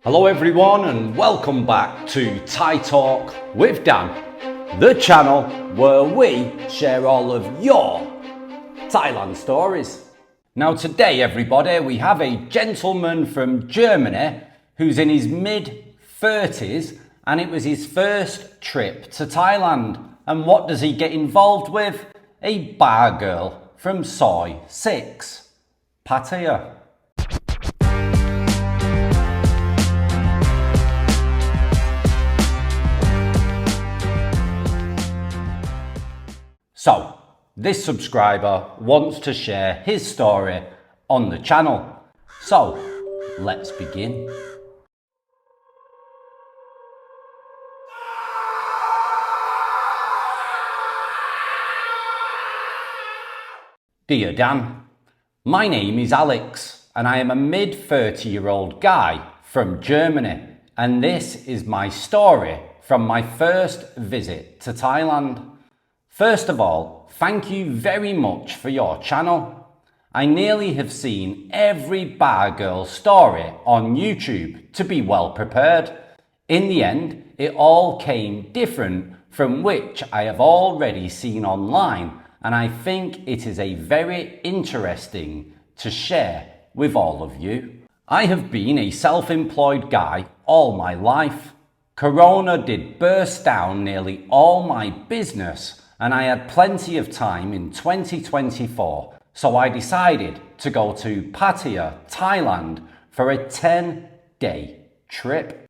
Hello everyone and welcome back to Thai Talk with Dan, the channel where we share all of your Thailand stories. Now today everybody, we have a gentleman from Germany who's in his mid-30s and it was his first trip to Thailand. And what does he get involved with? A bar girl from Soi 6, Pattaya. So, this subscriber wants to share his story on the channel. So, let's begin. Dear Dan, my name is Alex and I am a mid-30-year-old guy from Germany, and this is my story from my first visit to Thailand. First of all, thank you very much for your channel. I nearly have seen every bar girl story on YouTube to be well prepared. In the end, it all came different from which I have already seen online, and I think it is a very interesting to share with all of you. I have been a self-employed guy all my life. Corona did burst down nearly all my business, and I had plenty of time in 2024, so I decided to go to Pattaya, Thailand for a 10-day trip.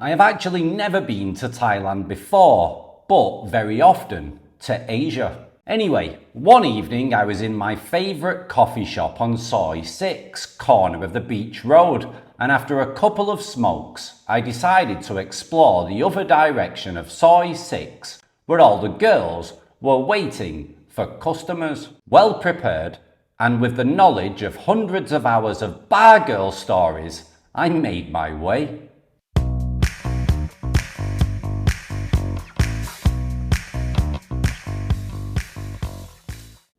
I have actually never been to Thailand before, but very often to Asia. Anyway, one evening I was in my favourite coffee shop on Soi 6, corner of the beach road, and after a couple of smokes, I decided to explore the other direction of Soi 6, where all the girls were waiting for customers. Well prepared, and with the knowledge of hundreds of hours of bar girl stories, I made my way.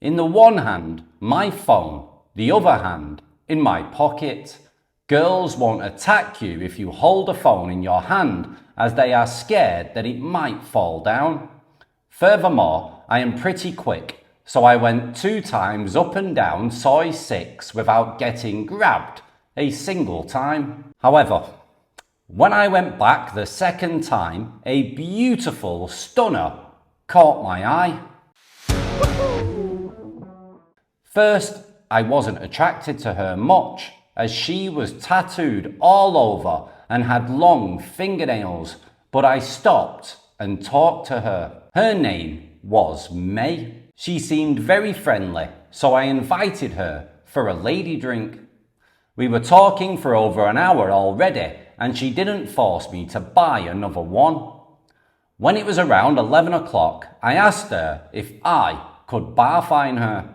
In the one hand, my phone, the other hand, in my pocket. Girls won't attack you if you hold a phone in your hand, as they are scared that it might fall down. Furthermore, I am pretty quick, so I went 2 times up and down Soi 6 without getting grabbed a single time. However, when I went back the second time, a beautiful stunner caught my eye. First, I wasn't attracted to her much, as she was tattooed all over and had long fingernails, but I stopped and talked to her. Her name was May. She seemed very friendly, so I invited her for a lady drink. We were talking for over an hour already, and she didn't force me to buy another one. When it was around 11 o'clock, I asked her if I could bar fine her.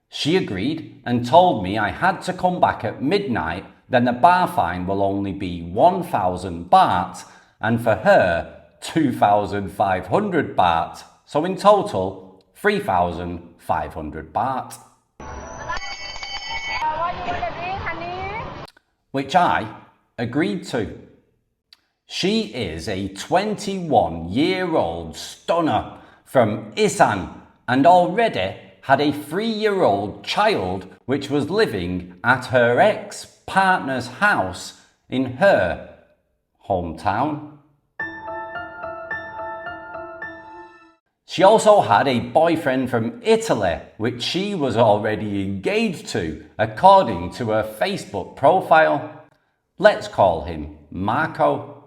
She agreed and told me I had to come back at midnight, then the bar fine will only be 1,000 baht, and for her 2,500 baht, so in total 3,500 baht. Which I agreed to. She is a 21-year-old stunner from Isan and already had a 3-year-old child which was living at her ex-partner's house in her hometown. She also had a boyfriend from Italy which she was already engaged to according to her Facebook profile. Let's call him Marco.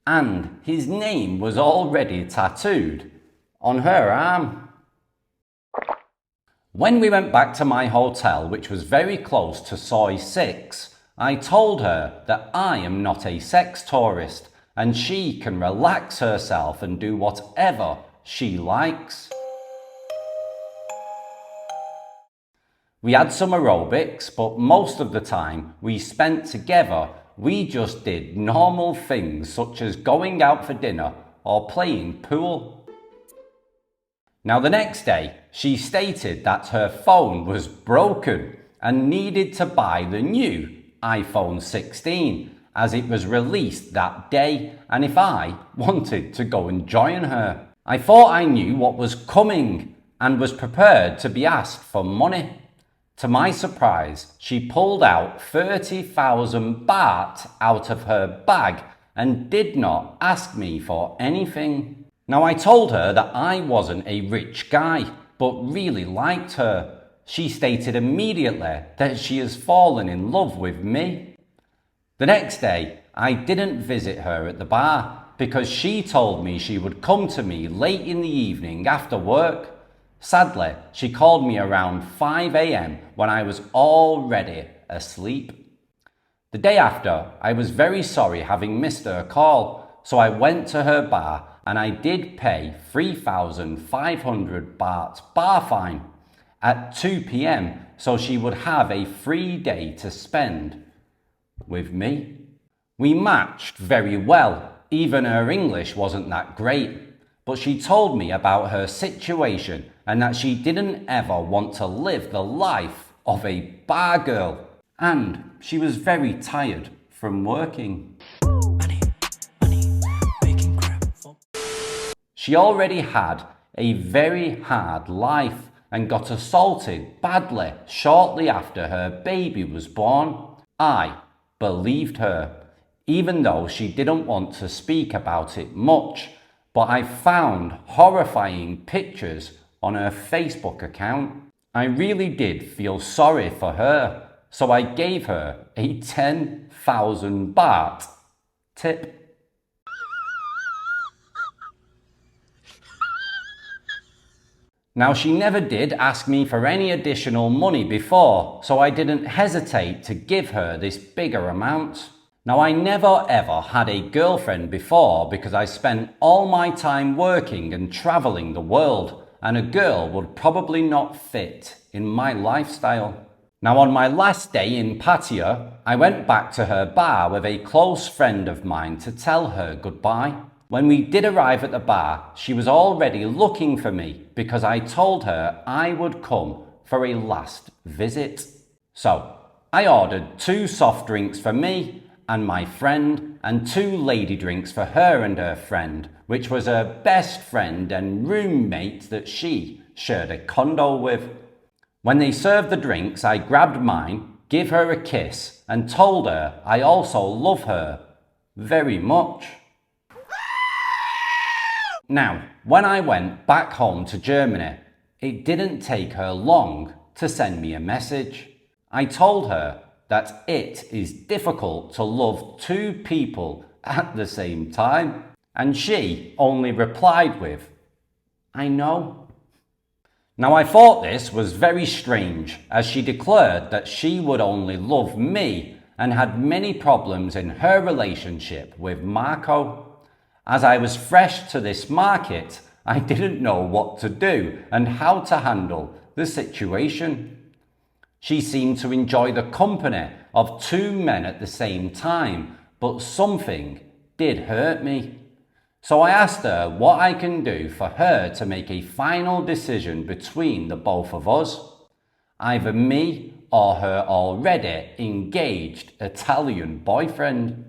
And his name was already tattooed on her arm. When we went back to my hotel, which was very close to Soi 6, I told her that I am not a sex tourist and she can relax herself and do whatever she likes. We had some aerobics, but most of the time we spent together, we just did normal things such as going out for dinner or playing pool. Now the next day, she stated that her phone was broken and needed to buy the new iPhone 16 as it was released that day, and if I wanted to go and join her. I thought I knew what was coming and was prepared to be asked for money. To my surprise, she pulled out 30,000 baht out of her bag and did not ask me for anything. Now I told her that I wasn't a rich guy, but really liked her. She stated immediately that she has fallen in love with me. The next day, I didn't visit her at the bar because she told me she would come to me late in the evening after work. Sadly, she called me around 5 a.m. when I was already asleep. The day after, I was very sorry having missed her call, so I went to her bar and I did pay 3,500 baht bar fine at 2 p.m. so she would have a free day to spend with me. We matched very well, even her English wasn't that great, but she told me about her situation and that she didn't ever want to live the life of a bar girl, and she was very tired from working. She already had a very hard life and got assaulted badly shortly after her baby was born. I believed her, even though she didn't want to speak about it much, but I found horrifying pictures on her Facebook account. I really did feel sorry for her, so I gave her a 10,000 baht tip. Now she never did ask me for any additional money before, so I didn't hesitate to give her this bigger amount. Now I never ever had a girlfriend before because I spent all my time working and travelling the world, and a girl would probably not fit in my lifestyle. Now on my last day in Pattaya, I went back to her bar with a close friend of mine to tell her goodbye. When we did arrive at the bar, she was already looking for me because I told her I would come for a last visit. So I ordered 2 soft drinks for me and my friend and 2 lady drinks for her and her friend, which was her best friend and roommate that she shared a condo with. When they served the drinks, I grabbed mine, gave her a kiss and told her I also love her very much. Now, when I went back home to Germany, it didn't take her long to send me a message. I told her that it is difficult to love 2 people at the same time, and she only replied with, "I know." Now I thought this was very strange, as she declared that she would only love me and had many problems in her relationship with Marco. As I was fresh to this market, I didn't know what to do and how to handle the situation. She seemed to enjoy the company of 2 men at the same time, but something did hurt me. So I asked her what I can do for her to make a final decision between the both of us, either me or her already engaged Italian boyfriend.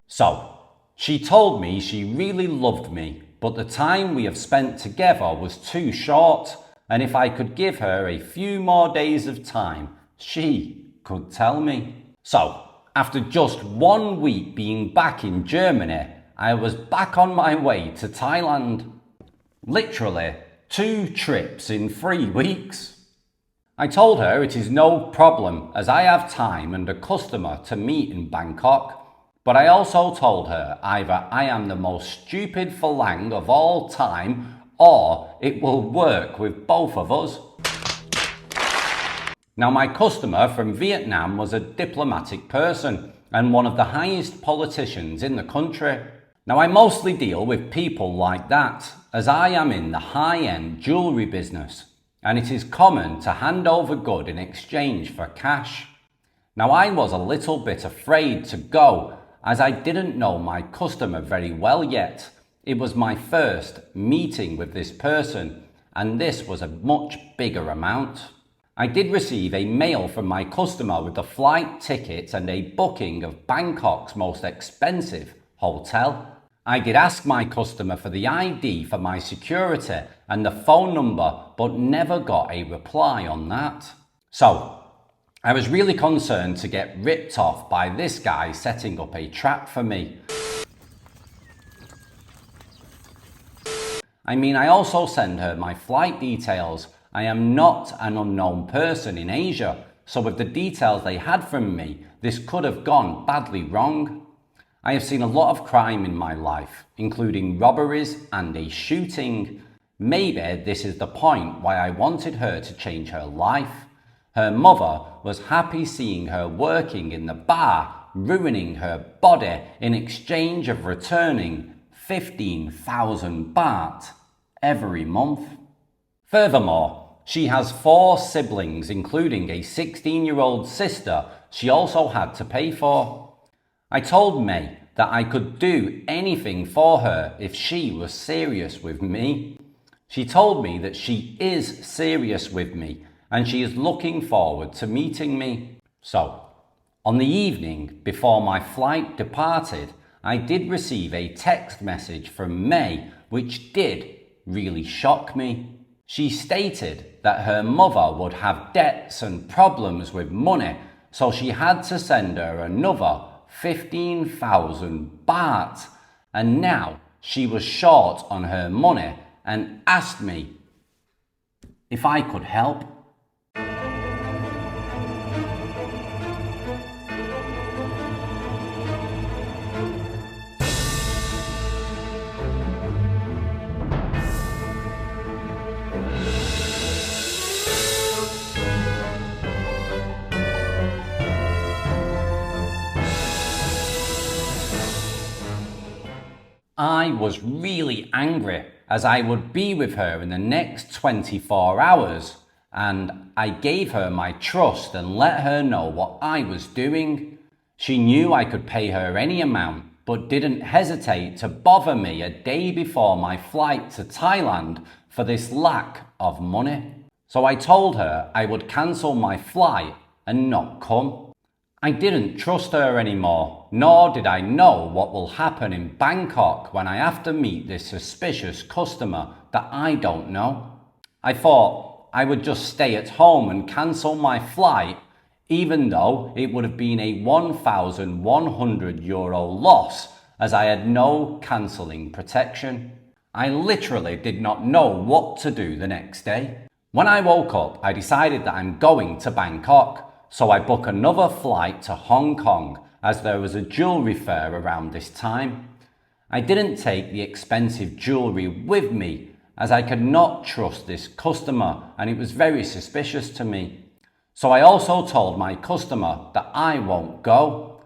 So, she told me she really loved me, but the time we have spent together was too short, and if I could give her a few more days of time, she could tell me. So, after just 1 week being back in Germany, I was back on my way to Thailand. Literally 2 trips in 3 weeks. I told her it is no problem as I have time and a customer to meet in Bangkok. But I also told her either I am the most stupid phalang of all time or it will work with both of us. Now my customer from Vietnam was a diplomatic person and one of the highest politicians in the country. Now I mostly deal with people like that as I am in the high-end jewellery business. and it is common to hand over goods in exchange for cash. Now I was a little bit afraid to go as I didn't know my customer very well yet. It was my first meeting with this person, and this was a much bigger amount. I did receive a mail from my customer with the flight tickets and a booking of Bangkok's most expensive hotel. I did ask my customer for the ID for my security and the phone number, but never got a reply on that. So, I was really concerned to get ripped off by this guy setting up a trap for me. I also send her my flight details. I am not an unknown person in Asia, so with the details they had from me, this could have gone badly wrong. I have seen a lot of crime in my life, including robberies and a shooting. Maybe this is the point why I wanted her to change her life. Her mother was happy seeing her working in the bar, ruining her body in exchange of returning 15,000 baht every month. Furthermore, she has 4 siblings, including a 16-year-old sister she also had to pay for. I told May that I could do anything for her if she was serious with me. She told me that she is serious with me and she is looking forward to meeting me. So, on the evening before my flight departed, I did receive a text message from May which did really shock me. She stated that her mother would have debts and problems with money, so she had to send her another 15,000 baht, and now she was short on her money and asked me if I could help. I was really angry as I would be with her in the next 24 hours, and I gave her my trust and let her know what I was doing. She knew I could pay her any amount, but didn't hesitate to bother me a day before my flight to Thailand for this lack of money. So I told her I would cancel my flight and not come. I didn't trust her anymore, nor did I know what will happen in Bangkok when I have to meet this suspicious customer that I don't know. I thought I would just stay at home and cancel my flight, even though it would have been a €1,100 loss as I had no cancelling protection. I literally did not know what to do the next day. When I woke up, I decided that I'm going to Bangkok. So I booked another flight to Hong Kong as there was a jewellery fair around this time. I didn't take the expensive jewellery with me as I could not trust this customer and it was very suspicious to me. So I also told my customer that I won't go.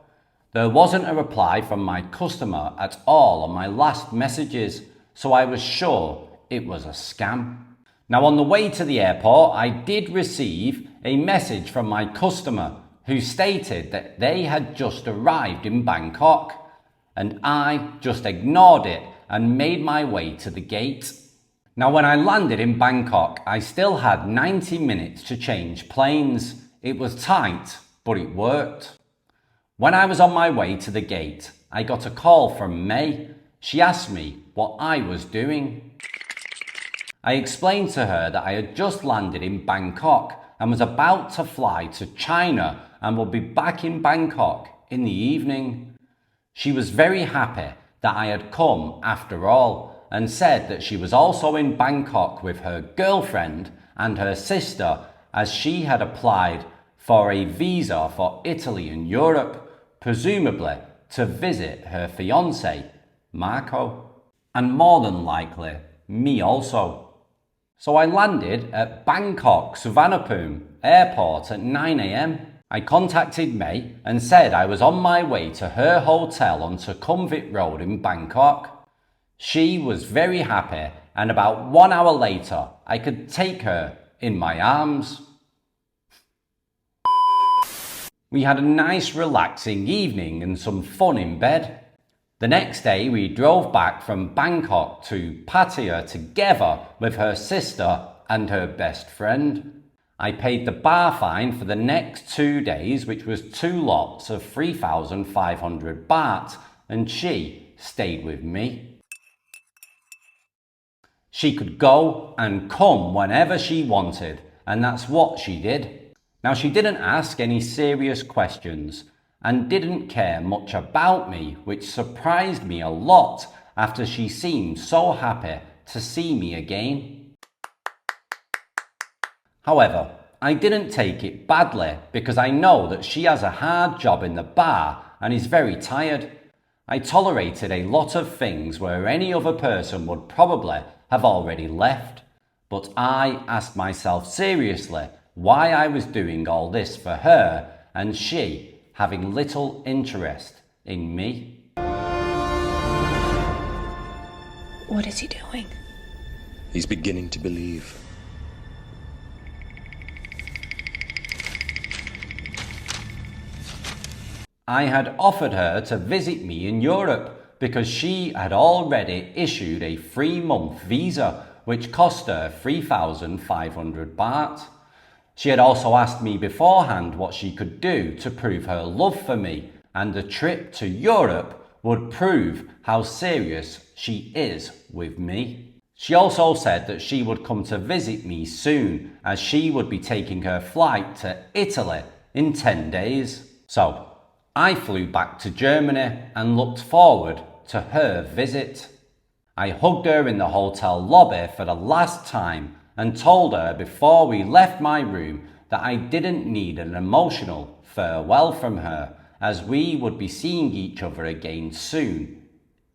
There wasn't a reply from my customer at all on my last messages, so I was sure it was a scam. Now on the way to the airport, I did receive a message from my customer who stated that they had just arrived in Bangkok, and I just ignored it and made my way to the gate. Now when I landed in Bangkok, I still had 90 minutes to change planes. It was tight, but it worked. When I was on my way to the gate, I got a call from May. She asked me what I was doing. I explained to her that I had just landed in Bangkok and was about to fly to China and would be back in Bangkok in the evening. She was very happy that I had come after all and said that she was also in Bangkok with her girlfriend and her sister as she had applied for a visa for Italy and Europe, presumably to visit her fiancé, Marco, and more than likely me also. So I landed at Bangkok Suvarnabhumi airport at 9 a.m. I contacted May and said I was on my way to her hotel on Sukhumvit Road in Bangkok. She was very happy, and about 1 hour later I could take her in my arms. We had a nice relaxing evening and some fun in bed. The next day we drove back from Bangkok to Pattaya together with her sister and her best friend. I paid the bar fine for the next 2 days, which was 2 lots of 3,500 baht, and she stayed with me. She could go and come whenever she wanted, and that's what she did. Now, she didn't ask any serious questions and didn't care much about me, which surprised me a lot after she seemed so happy to see me again. However, I didn't take it badly because I know that she has a hard job in the bar and is very tired. I tolerated a lot of things where any other person would probably have already left, but I asked myself seriously why I was doing all this for her and she having little interest in me. What is he doing? He's beginning to believe. I had offered her to visit me in Europe because she had already issued a 3-month visa which cost her 3,500 baht. She had also asked me beforehand what she could do to prove her love for me, and the trip to Europe would prove how serious she is with me. She also said that she would come to visit me soon, as she would be taking her flight to Italy in 10 days. So, I flew back to Germany and looked forward to her visit. I hugged her in the hotel lobby for the last time and told her before we left my room that I didn't need an emotional farewell from her, as we would be seeing each other again soon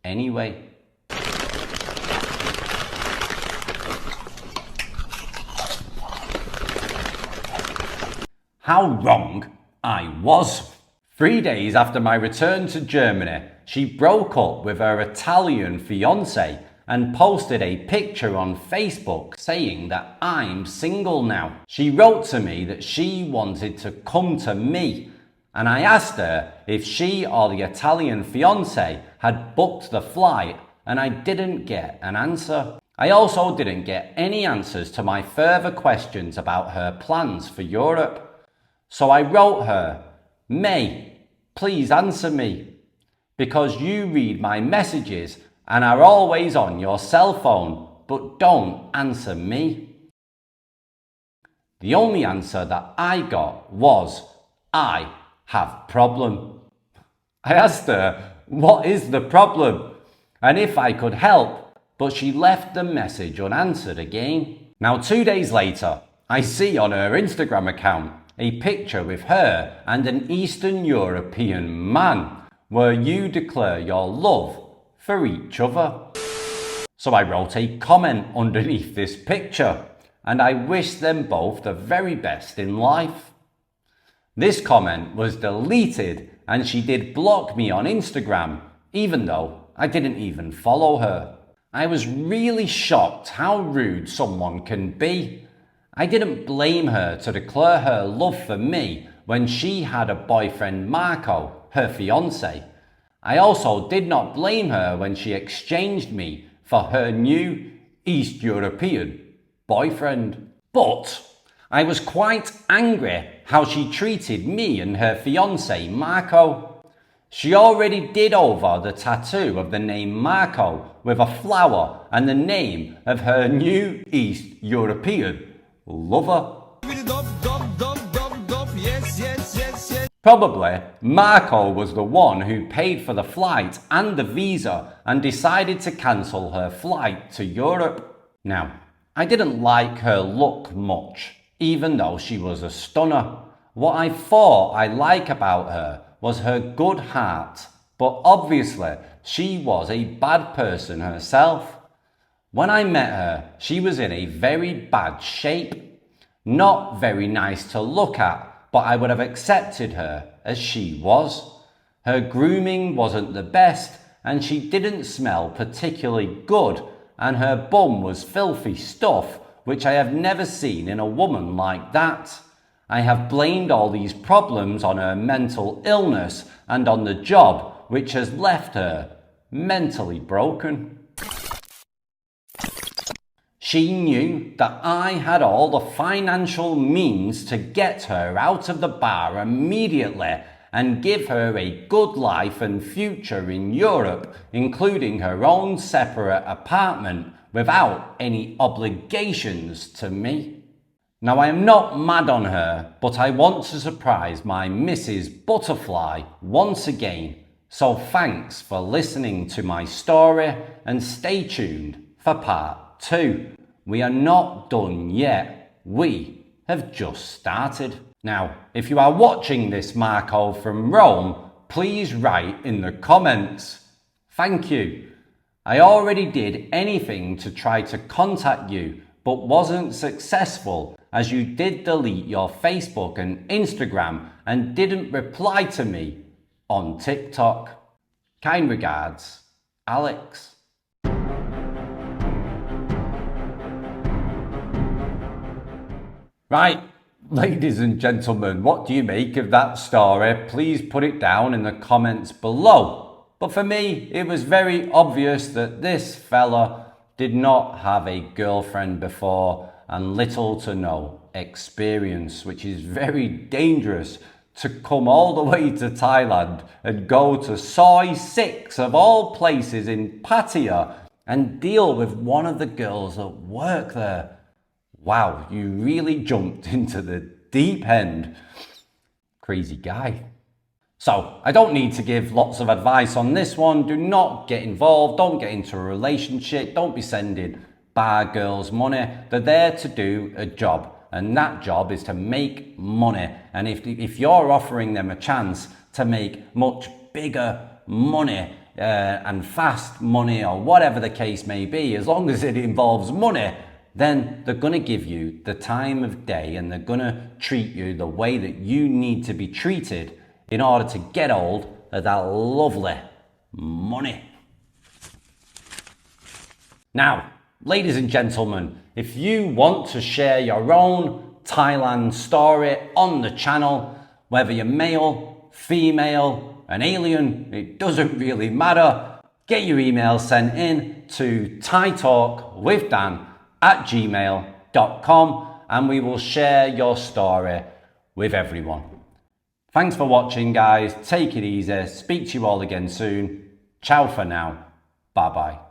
anyway. How wrong I was! 3 days after my return to Germany, she broke up with her Italian fiancé and posted a picture on Facebook saying that I'm single now. She wrote to me that she wanted to come to me, and I asked her if she or the Italian fiancé had booked the flight, and I didn't get an answer. I also didn't get any answers to my further questions about her plans for Europe. So I wrote her, "May, please answer me, because you read my messages and are always on your cell phone, but don't answer me." The only answer that I got was, "I have problem." I asked her, what is the problem? And if I could help, but she left the message unanswered again. Now 2 days later, I see on her Instagram account a picture with her and an Eastern European man, where you declare your love for each other. So I wrote a comment underneath this picture, and I wish them both the very best in life. This comment was deleted, and she did block me on Instagram, even though I didn't even follow her. I was really shocked how rude someone can be. I didn't blame her to declare her love for me when she had a boyfriend, Marco, her fiancé. I also did not blame her when she exchanged me for her new East European boyfriend. But I was quite angry how she treated me and her fiancé, Marco. She already did over the tattoo of the name Marco with a flower and the name of her new East European lover. Probably Marco was the one who paid for the flight and the visa and decided to cancel her flight to Europe. Now, I didn't like her look much, even though she was a stunner. What I thought I liked about her was her good heart, but obviously she was a bad person herself. When I met her, she was in a very bad shape. Not very nice to look at, but I would have accepted her as she was. Her grooming wasn't the best, and she didn't smell particularly good, and her bum was filthy stuff which I have never seen in a woman like that. I have blamed all these problems on her mental illness and on the job, which has left her mentally broken. She knew that I had all the financial means to get her out of the bar immediately and give her a good life and future in Europe, including her own separate apartment without any obligations to me. Now, I am not mad on her, but I want to surprise my Mrs. Butterfly once again. So thanks for listening to my story and stay tuned for part 2. We are not done yet. We have just started. Now, if you are watching this Marco from Rome, please write in the comments. Thank you. I already did anything to try to contact you, but wasn't successful as you did delete your Facebook and Instagram and didn't reply to me on TikTok. Kind regards, Alex. Right, ladies and gentlemen, what do you make of that story? Please put it down in the comments below. But for me, it was very obvious that this fella did not have a girlfriend before and little to no experience, which is very dangerous to come all the way to Thailand and go to Soi 6 of all places in Pattaya and deal with one of the girls that work there. Wow, you really jumped into the deep end. Crazy guy. So, I don't need to give lots of advice on this one. Do not get involved. Don't get into a relationship. Don't be sending bar girls money. They're there to do a job. And that job is to make money. And if you're offering them a chance to make much bigger money and fast money or whatever the case may be, as long as it involves money, then they're going to give you the time of day and they're going to treat you the way that you need to be treated in order to get hold of that lovely money. Now, ladies and gentlemen, if you want to share your own Thailand story on the channel, whether you're male, female, an alien, it doesn't really matter, get your email sent in to thaitalkwithdan@gmail.com and we will share your story with everyone. Thanks for watching, guys. Take it easy. Speak to you all again soon. Ciao for now. Bye-bye.